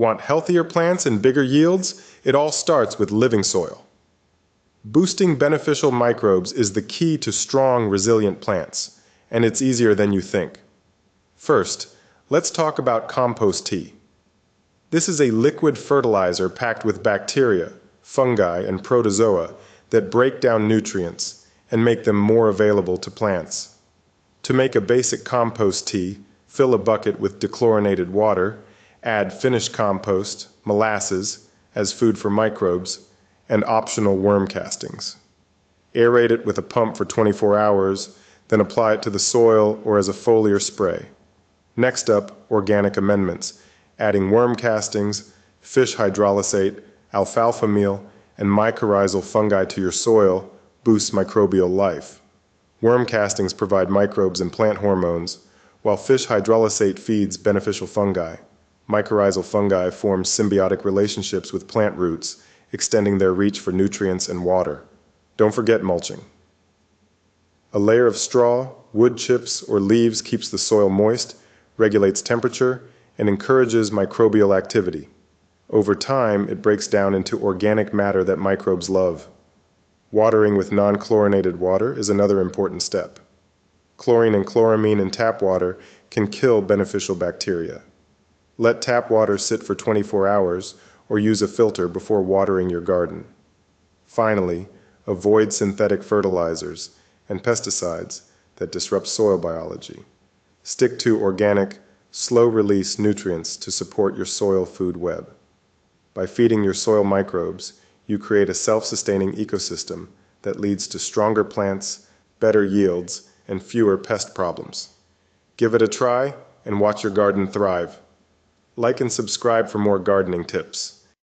Want healthier plants and bigger yields? It all starts with living soil. Boosting beneficial microbes is the key to strong, resilient plants, and it's easier than you think. First, let's talk about compost tea. This is a liquid fertilizer packed with bacteria, fungi, and protozoa that break down nutrients and make them more available to plants. To make a basic compost tea, fill a bucket with dechlorinated water, add finished compost, molasses, as food for microbes, and optional worm castings. Aerate it with a pump for 24 hours, then apply it to the soil or as a foliar spray. Next up, organic amendments, adding worm castings, fish hydrolysate, alfalfa meal, and mycorrhizal fungi to your soil boosts microbial life. Worm castings provide microbes and plant hormones, while fish hydrolysate feeds beneficial fungi. Mycorrhizal fungi form symbiotic relationships with plant roots, extending their reach for nutrients and water. Don't forget mulching. A layer of straw, wood chips, or leaves keeps the soil moist, regulates temperature, and encourages microbial activity. Over time, it breaks down into organic matter that microbes love. Watering with non-chlorinated water is another important step. Chlorine and chloramine in tap water can kill beneficial bacteria. Let tap water sit for 24 hours or use a filter before watering your garden. Finally, avoid synthetic fertilizers and pesticides that disrupt soil biology. Stick to organic, slow-release nutrients to support your soil food web. By feeding your soil microbes, you create a self-sustaining ecosystem that leads to stronger plants, better yields, and fewer pest problems. Give it a try and watch your garden thrive. Like and subscribe for more gardening tips.